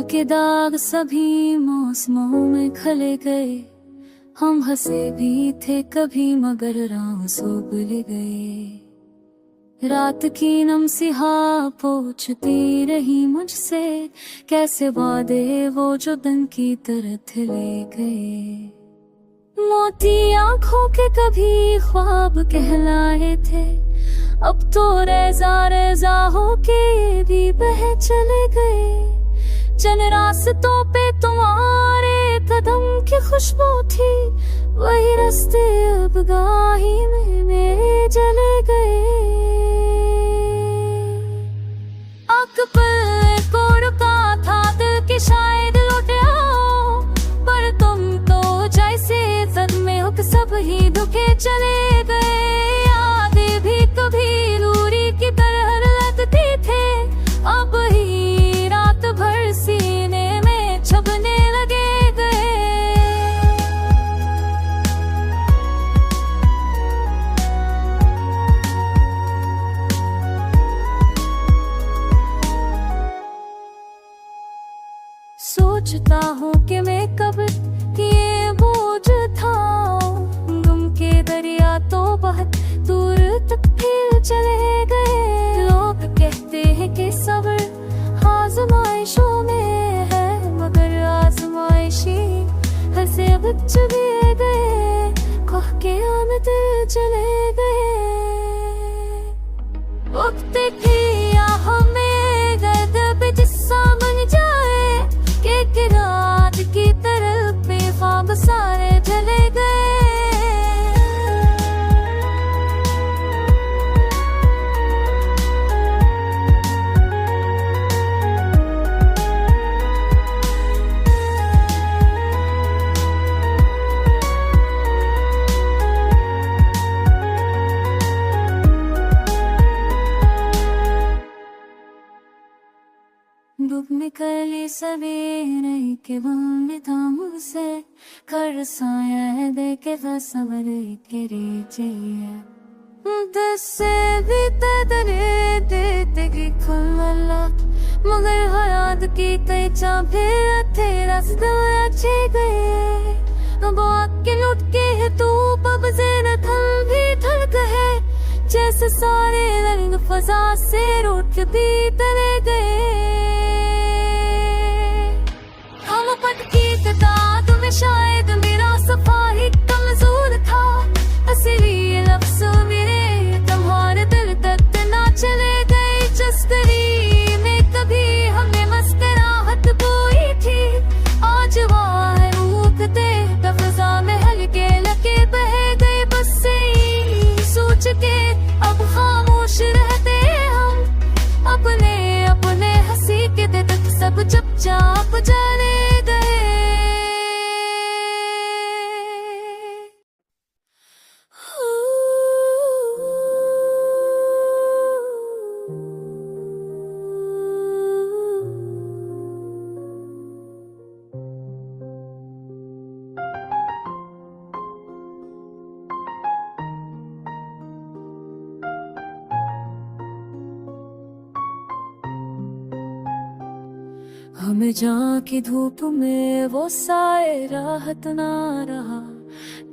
के दाग सभी मौसमों में खले गए। हम हंसे भी थे कभी मगर आंसू भूल गए। रात की नम सिहा पूछती रही मुझसे, कैसे वादे वो जो दिन की तरह ले गए। मोती आंखों के कभी ख्वाब कहलाए थे, अब तो रेजा रेजा होके भी बह चले गए। जन रास्तों पे तुम्हारे कदम की खुशबू थी, वही रास्ते अब गाही में मेरे जले गए। आँख पर को रुका था दिल के शायद लौट आओ, पर तुम तो जैसे सदमे हो सब ही दुखे चले गए। यादें भी कभी दूरी की तरह लगती थे, अब ही रात भर सीने में छपने लगे गए। सोचता हूँ कि मैं कब ये बोझ था, गम के दरिया तो बहुत दूर तक फिर चले गए। लोग कहते हैं कि सब्र आज़माइशों में है, मगर आज़माइशी हंसे बच भी गए, कह के आमद चले गए। वक्त की आह में गर्द पे जिस्सा बन जाए, कि रात की तरह बेख्वाब सारे चले गए। डूब निकली सवेरे के बंद था मुझसे, कर साया दे के सबर के रीचिए। दसे भी तदरे देते की खुला, मगर हयात की कई चाबे थे रास्ते अच्छे गए। अब आके लुट के है तू पब से न थल भी थल है, जैसे सारे रंग फजा से रूठती तले गए। हम पटकी तादाद में शायद मेरा सफा ही कमजोर था, असली लफ्ज़ मेरे तुम्हारे दिल तक ना चले गए। जस्तरी में कभी हमने मस्कराहट बोई थी, आज वहाँ रूठते तफ़ज़ा में हल्के लगे बह गए। बस से ही सोच के अब खामोश रहते हम, अपने अपने हंसी के दे तक सब चुपचाप जाने गए। हमें जहाँ की धूप में वो साए राहत ना रहा,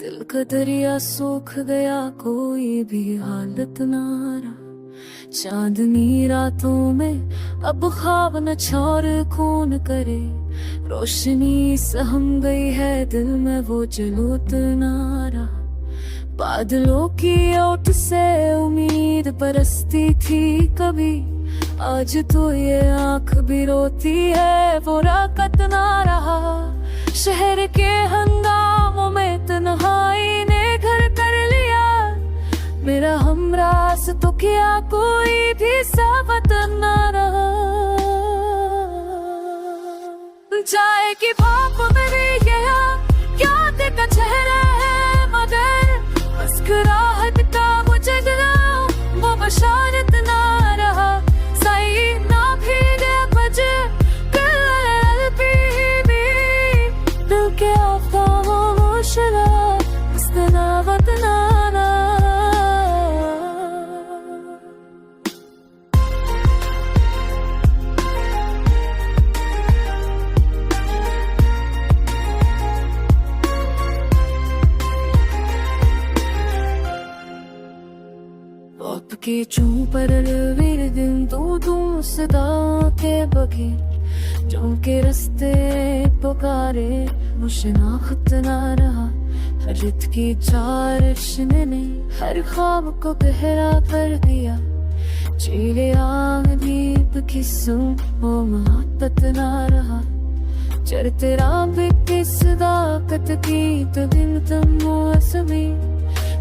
दिल का दरिया सूख गया कोई भी हालत ना रहा। चांदनी रातों में अब ख्वाब न छोर खून करे, रोशनी सहम गई है दिल में वो जलूत ना रहा। बादलों की ओट से उम्मीद बरसती थी कभी, आज तो ये आँख भी रोती है वो राकत ना रहा। शहर के हंगामों में तन्हाई ने घर कर लिया, मेरा हमरास तो क्या कोई भी सावत ना रहा। चाय की भाप मेरे क्या देखा चेहरा है, मगर मुस्कुराहट का मुझे दिला वो बशारत ना रहा। सही ना भी दे बज दिल के आफामोश मुस्तनावत नारा। के चूं पर वीर दिन तू सदा के बगैर जो के रस्ते पुकारे वो शनाख्त ना रहा। हरित की चारिश ने हर ख्वाब को गहरा कर दिया। चीले आग दीप की सुन वो मोहब्बत ना रहा। चर तेरा भी किस दाकत की तबिन तुम मौसमी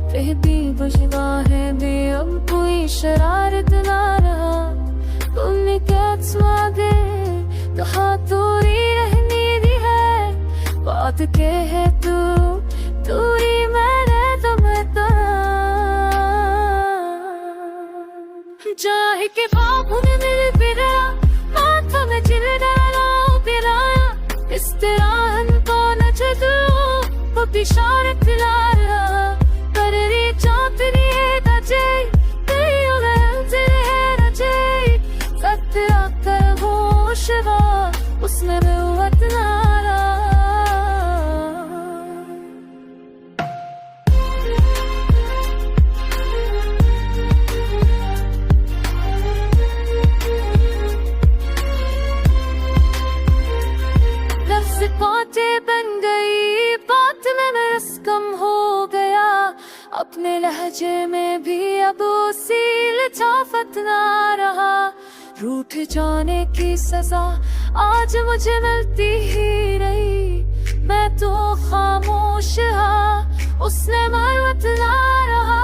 बेहदी बशवा है बे अब कोई शरारत ना रहा। तुमने क्या स्वागे कहा दूरी रहनी दी है बात के है तू दूरी मैंने तुम्हें चाहे के बाबू ने मेरे पिरा माथा में चिर डाला पिराया इस तरह को न चलो वो बिशारत ला रहा। कर रे चातरी है तजे तेरी उगल तेरे रजे सत्या कर होशवा उसने बेवत नारा। बातें बन गई बात में रस कम हो गया। अपने लहजे में भी अब उसी लताफत ना रहा। रूठ जाने की सजा आज मुझे मिलती ही रही। मैं तो खामोश हा उसने मरवत ना रहा।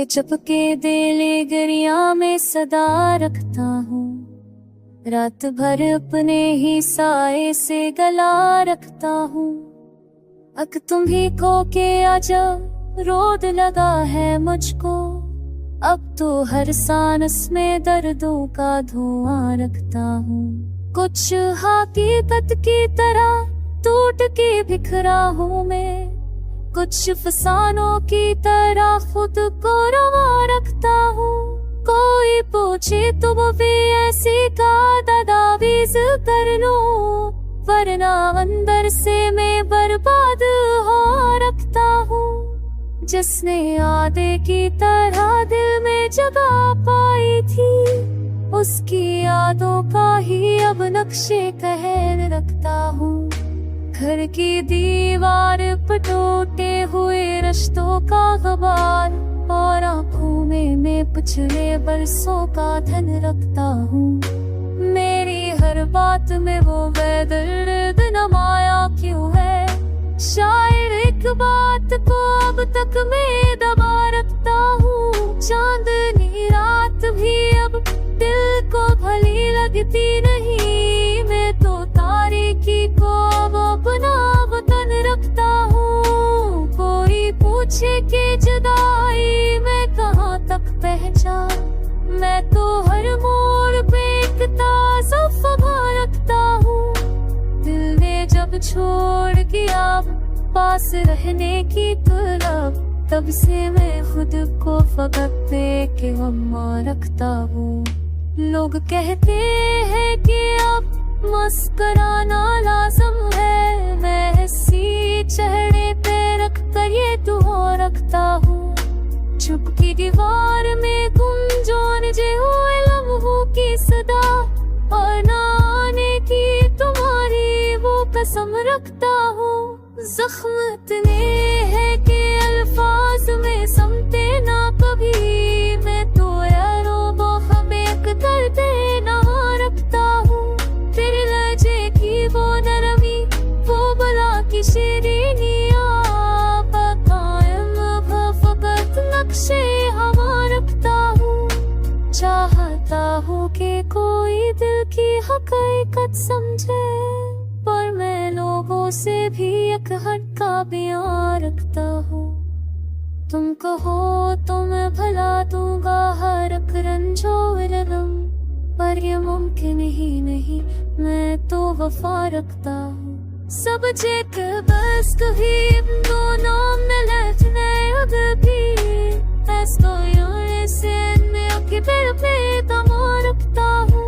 चपके दिले गरिया में सदा रखता हूँ। रात भर अपने ही साए से गला रखता हूँ। अक तुम ही खो के आजा रोद लगा है मुझको। अब तो हर सांस में दर्दों का धुआं रखता हूँ। कुछ हकीकत की तरह टूट के बिखरा हूँ मैं। कुछ फसानों की तरह खुद को रवा रखता हूँ। कोई पूछे तो वो भी ऐसी का दादावीज कर लो वरना अंदर से मैं बर्बाद हो रखता हूँ। जिसने आधे की तरह दिल में जगह पाई थी उसकी यादों का ही अब नक्शे कहर रखता हूँ। घर की दीवार पर टूटे हुए रिश्तों का गबार और आँखों में मैं पिछले बरसों का धन रखता हूँ। मेरी हर बात में वो बेदर्द नमाया क्यों है। शायद एक बात को अब तक मैं दबा रखता हूँ। चांदनी रात भी अब दिल को भली लगती नहीं। मैं तो तारीकी को अब अपना वतन रखता हूँ। कोई पूछे कि जुदाई मैं कहाँ तक पहचान। मैं तो हर मोड़ पे एक ताज़ा फबा रखता हूँ। दिल ने जब छोड़ दिया पास रहने की तलब तब से मैं खुद को फकत देख के गम्मा रखता हूँ। लोग कहते हैं कि अब मुस्कुराना लाज़िम है। मैं हंसी चेहरे पे रख कर ये दुआ रखता हूँ। चुप की दीवार में गुंजोन जे हुए लम्हों की सदा और ना आने की तुम्हारी वो कसम रखता हूँ। जख्म इतने हैं कि अल्फाज में समते ना कभी। मैं तो यारो वो हमें एक दर्द ना रखता हूँ। तेरे लहजे की वो नरमी वो बला की शीरीनिया कायम फकत नक्शे हवा रखता हूँ। चाहता हूँ कि कोई दिल की हकीकत समझे पर मैं लोगों से भी एक हट का बयां रखता हूँ। तुम कहो तो मैं भला दूंगा हर एक रंजो इल्म पर प्यार ये मुमकिन ही नहीं, मैं तो वफा रखता हूँ सब जेक बस कभी दोनों में लचने अब भी estoy से मैं आपके पैर पे दम रखता हूँ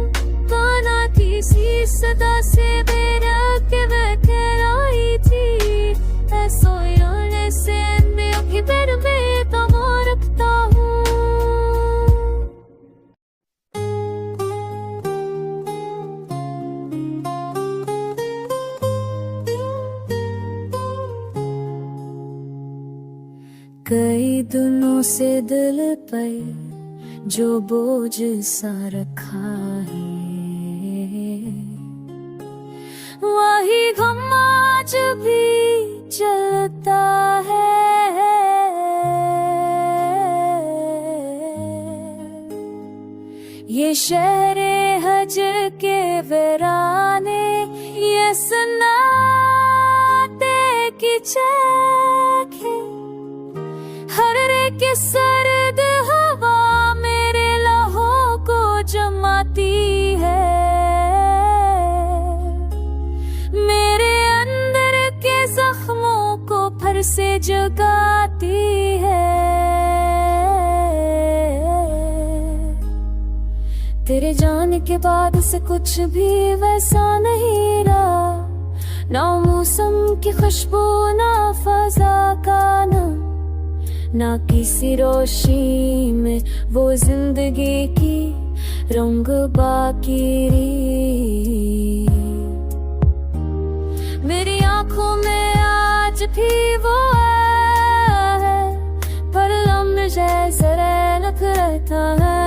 गाना किसी सदा से मेरा के मैं ठहराई थी estoy से मैं आपके पैर पे दम रखता हूँ। कई दिनों से दिल पर जो बोझ सा रखा है वही गम आज भी चलता है। ये शहरे हज के वीराने ये सन्नाटे की चैक है हर के सर्द हवा मेरे लहू को जमाती है मेरे अंदर के जख्मों को फिर से जगाती है। तेरे जाने के बाद से कुछ भी वैसा नहीं रहा ना मौसम की खुशबू ना फजा का ना किसी रोशनी में वो जिंदगी की रंग बाकी रही। मेरी आंखों में आज भी वो है पर लम्ब जैसे रख रहता है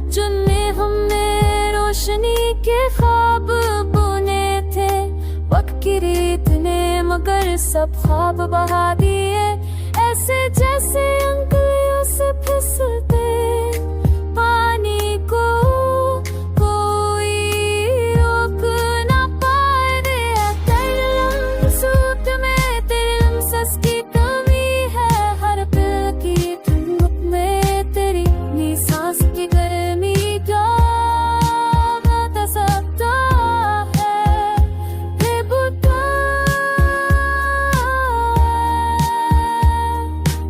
जिनमें हमने रोशनी के ख्वाब बुने थे वक्त की रीत ने मगर सब ख्वाब बहा दिए ऐसे जैसे अंगुलियों से फिसलते पानी को कोई रोक ना पाए तेरे सूट में तेरे लम्स की कमी है हर पल की ठंडक में तेरी नी सांस की गर्मी का बता सकता है बेबुता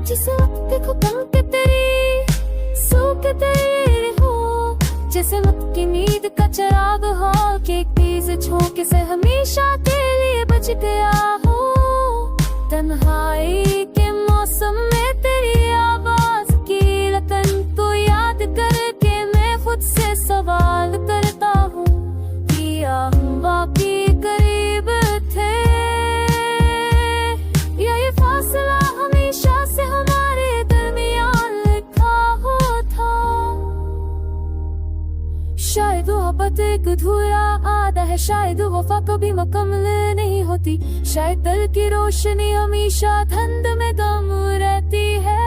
जिसे वक्त देखो कम के तेरी सो के तेरे हो जैसे वक्त की नींद का चिराग हो कि एक तेज झोंके से हमेशा तेरे लिए बच गया हो तन्हाई के मौसम में तेरी आवाज की लतन को याद करके मैं खुद से सवाल करता हूँ किया हम वाकई करीब थे या ये फासला हमेशा से हमारे दरमियान लिखा हो था। शायद मोहब्बत एक अधूरा आधा है शायद वफा कभी मुकम्मल नहीं होती शायद दिल की रोशनी हमेशा धुंध में गम रहती है।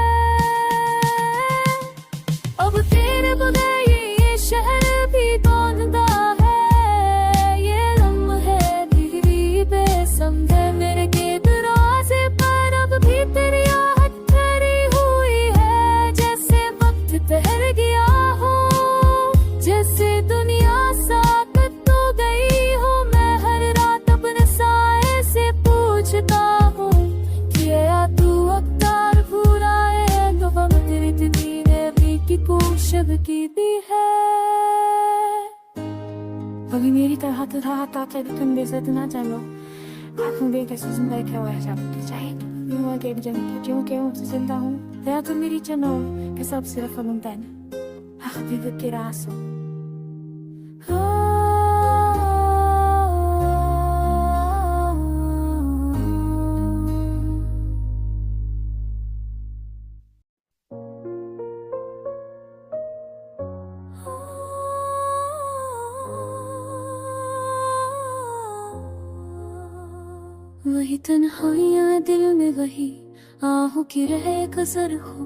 अब तेरे बगैर ये शहर भी कौंधा है ये लम्हे भी बेसमझे मेरे के दरवाजे पर अब भी तेरी आहट ठहरी हुई है जैसे वक्त ठहर गया हो जैसे दुनिया साकत हो गई हो मैं हर रात अपने साए से पूछता हूँ क्या तू अख्तार पूरा है तो तेरी दीने भी की कोशिश की भी है। कभी मेरी तरह तरह ताकि तुम बेइज्जत ना चलो आँखों देख कैसे जिंदा क्या हुआ है चाहे मैं के जन क्यों क्यों से जिंदा हूँ तेरा तो मेरी चनो के सब सिर्फ मुमकिन है के रासो वही तन्हाइयाँ दिल में वही आहों की रह कसर हो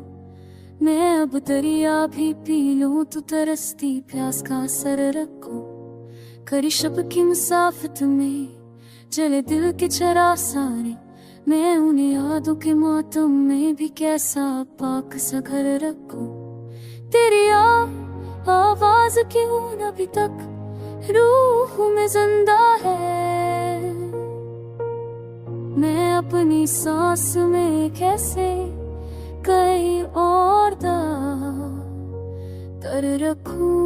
मैं अब दरिया भी पी लूं तो तरसती प्यास का असर रखो करी शब की मुसाफत में जले दिल के चरा सारे मैं उन्हें यादों के मातम में भी कैसा पाक सा घर रखूं तेरी आवाज राज क्यों अभी तक रूह में जिंदा है। मैं अपनी सांस में कैसे कई और तर रखूं।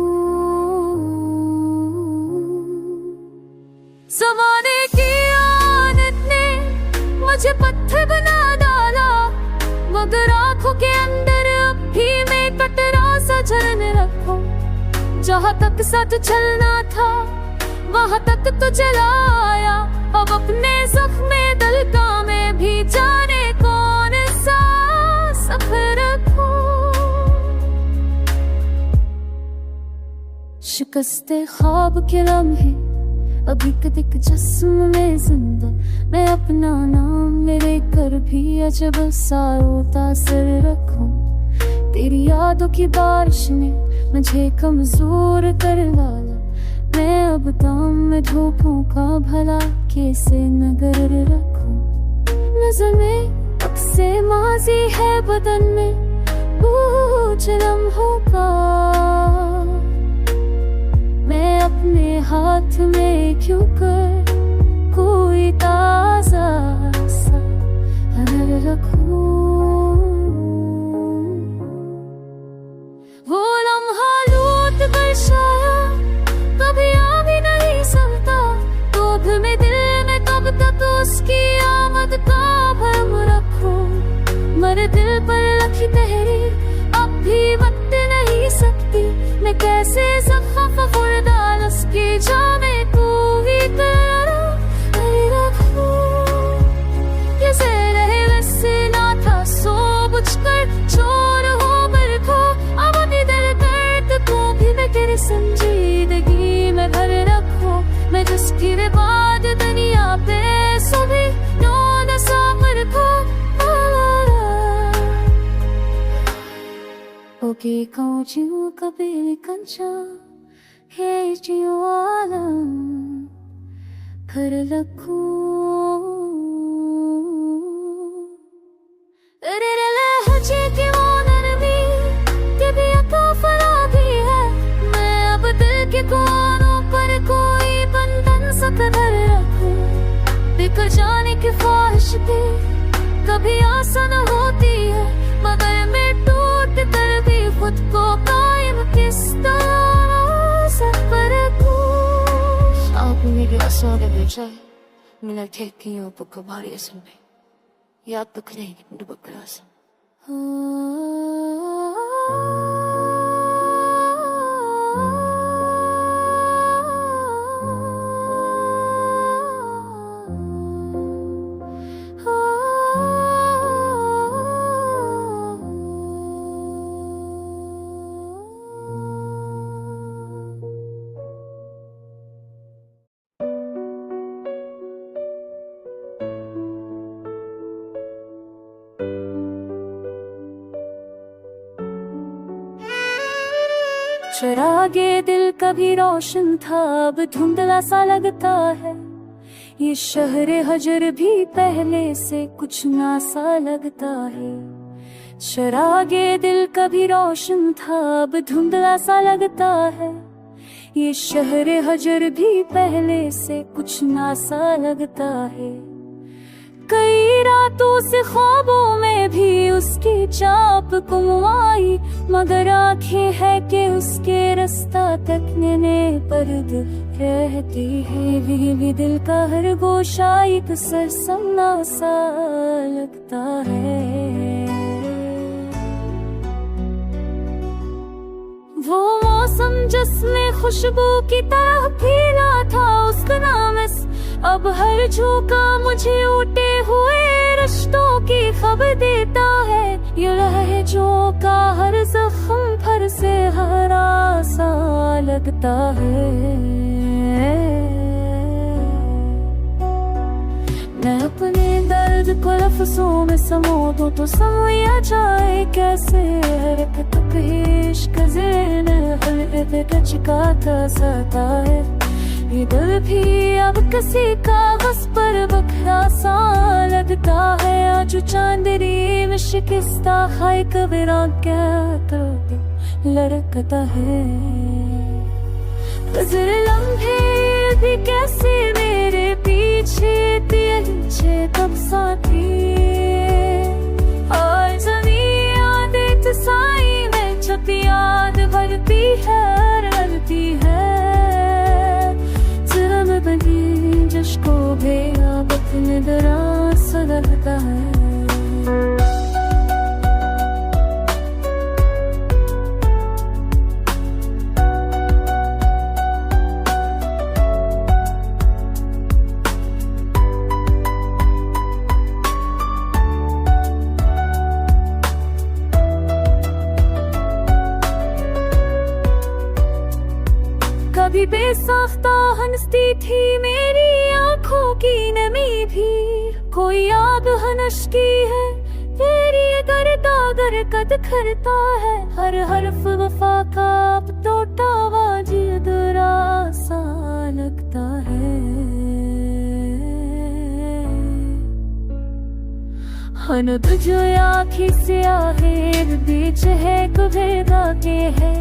ज़माने की आदत ने मुझे पत्थर बना डाला, मगर आंखों के अंदर अब भी मैं कटरा सा झरने रखूं। जहाँ तक साथ चलना था वहाँ तक तो चलाया, अब अपने जख्मे दिल का मैं भी जाने कौन सा सफर रखूं। शिकस्ते ख्वाब के लम्हे अभी कदिक जिस्म में जिंदा, मैं अपना नाम मेरे कर भी अजब सा तासर रखूं। तेरी यादों की बारिश ने मुझे कमजोर कर डाला, मैं अब दाम में धूपों का भला कैसे नगर रखूं। नजर में अब से माजी है बदन में पूछ लम्हों का, मैं अपने हाथ में क्यों कर कोई ताजा सा रखूं। वो लम्हा लूट कर शायद कभी आ भी नहीं सकता, क्रोध में दिल में कब तक उसकी आमद का भरम रखूं। मर दिल पर लखी तहरीर अब भी मट नहीं सकती, मैं कैसे ज़ख्म खुर्दाल उसकी जामे पूरी तरह रखूं। ये ज़हर वैसे ना था सो बुझकर चोर हो बरखो, अब अपनी दर्द को भी मैं तेरी संजीदगी में भर रखूं। मैं जिसकी बाद दुनिया पे सभी नौन सामर को ओके काउचियों कबीर कंचा हे जियो आलम भर रखूं। तेरे लहजे की वो नरमी के भी अता फला भी है, मैं अब दिल के कोनों पर कोई बंधन सा कदर रखूं। बिखर जाने की ख्वाहिश भी कभी आसान होती है, मगर मैं टूट कर भी खुद को कायम किस तरह से रखूं। Aku ngerasa ada beza, melatihkan apa kembali sampai, ya bekerja untuk berkeras. चरागे दिल कभी रोशन था अब धुंधला सा लगता है, ये शहर हजर भी पहले से कुछ ना सा लगता है। चरागे दिल कभी रोशन था अब धुंधला सा लगता है, ये शहर हजर भी पहले से कुछ ना सा लगता है। कई रातों से ख्वाबों में भी उसकी चाप गुम आई, मगर आंखें है कि उसके रास्ता तकने पर दिल रहती है। भी दिल का हर गोशा एक सरसम्मा सा लगता है। वो मौसम जिसमें खुशबू की तरह फैला था उसका नाम अब हर झोंका मुझे उठे हुए रिश्तों की खबर देता है। ये लहजों का हर जख्म फर से हरा सा लगता है। मैं अपने दर्द को लफ्जों में समो दूं तो समझा जाए कैसे। हरकत इश्क ज़ेन हल्के चिकाता सता है। ये दिल भी अब किसी कागज़ पर बखरा सा लगता है। आज चांदनी में शिकस्ता खाई कबरा क्या तो लड़कता है। गुज़रे लम्हे भी कैसे मेरे पीछे पीछे कब साथी और ज़मीं यादें साई में छपी याद भरती है रलती है जुर्म बनी जिसको भेड़ा अपने दराज सदरता है। कभी बेसाख्ता हंसती थी मेरी आंखों की नमी भी, कोई याद हनश की है तेरी करता दरकत करता है हर हर्फ वफा का अब तो टावाज अधूरा सा लगता है। हन तुझो आँखी से आहेर बीच है कुबेदा के है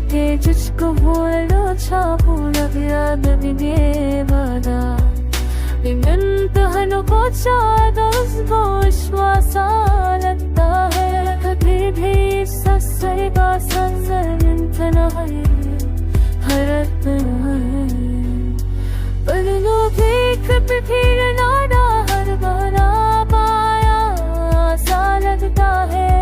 के जिसको बोलो छापू लग याद भी बदा इंतहन को चादोस विश्वासा लगता है कभी भी ससर का संजर इंतन हरत बदलो भी कभी फिर नाडा हर बना पाया सा लगता है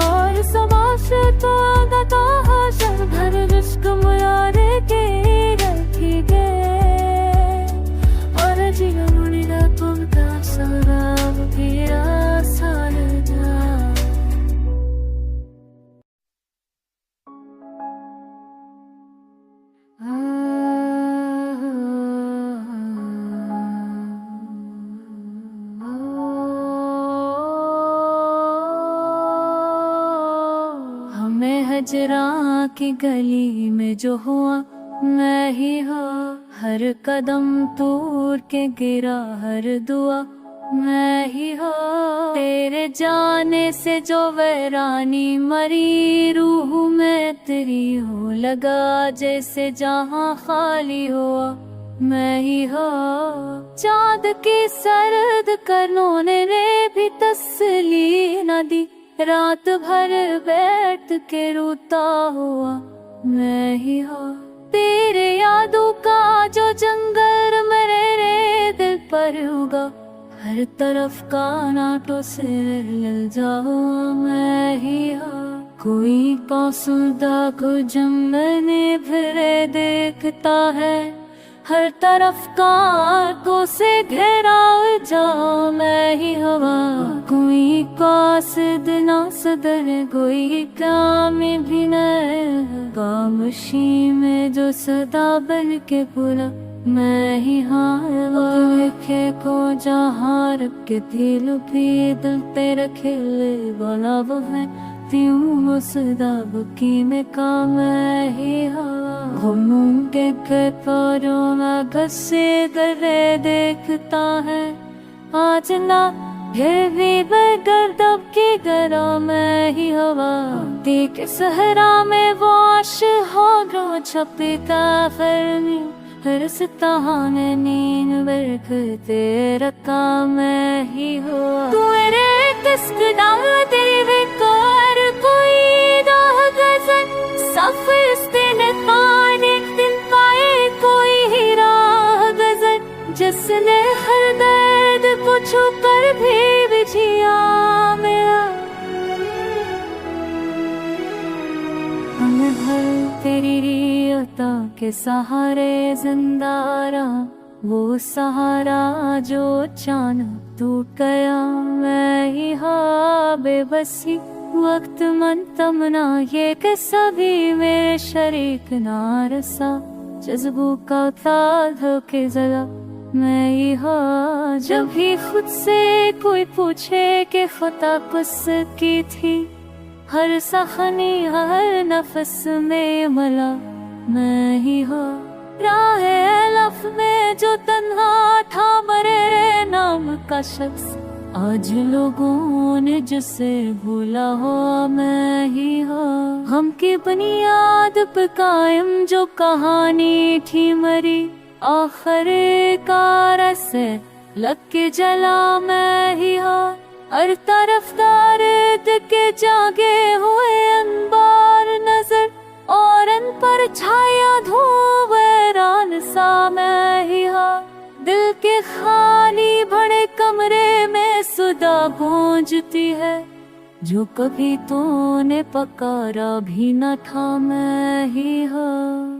और समाज तो गता हर भर जिसको मुयारे के रखी गए और जीवन उड़ीदा पुमता सराब पीरा साल जा। हजरा की गली में जो हुआ मैं ही हाँ, हर कदम तोड़ के गिरा हर दुआ मैं ही हाँ, तेरे जाने से जो वैरानी मरी रूह में तेरी हो लगा जैसे जहाँ खाली हुआ मैं ही हाँ। चाँद की सर्द करनों ने भी तसली न दी रात भर बैठ के रोता हुआ मैं ही हाँ। तेरे यादों का जो जंगल मेरे दिल पर उगा हर तरफ कांटों से ललचा हुआ मैं ही हाँ। कोई कौसुदा को जंगने फिरे देखता है हर तरफ कांटों से घिरा जा मैं ही हवा। कोई कासिद ना सदर कोई काम भी न खामोशी में जो सदा बन के पूरा मैं ही हाँ। लिखे को जहाँ रख के दिल भी दिल पे रखे ले वाला वो है त्यों सदा बकी में काम मैं ही हाँ। घूमूंगे के पारों में घसे गले देखता है आज ना फिर भी बगर दब की गरा मैं ही हवा। देख सहरा में वाश हो ग्रो छपता फरनी हर सितान नींद बरख तेरा काम मैं ही हुआ। तू मेरे किस्क डाल तेरी बेकार कोई दाह गजन सफर दिन पाने दिन पाए कोई ही राह गजन जिसने हर दर्द को छुपर भी बिछिया मेरा हमें भर तेरी रियता के सहारे जिंदारा वो सहारा जो अचानक टूट गया मैं ही हाँ। बेबसी वक्त मन तमना ये कि सभी मेरे शरीक नारसा जज्बों का ताल के जला मैं ही हाँ। जब भी खुद से कोई पूछे कि खता किसकी थी हर सखनी हर नफस में मला मैं ही हाँ। राह लफ में जो तन्हा था मरे नाम का शख्स आज लोगों ने जिसे भूला हो मैं ही हो, हम की बुनियाद पे कायम जो कहानी थी मरी, आखिरकार से लग के जला मैं ही हो। हर तरफ तारे के जागे हुए अंबार नजर, और अन पर छाया धूवैरान सा मैं ही हो। दिल के खाली भरे कमरे में सुदा गूंजती है, जो कभी तूने पकारा भी न था मैं ही हो।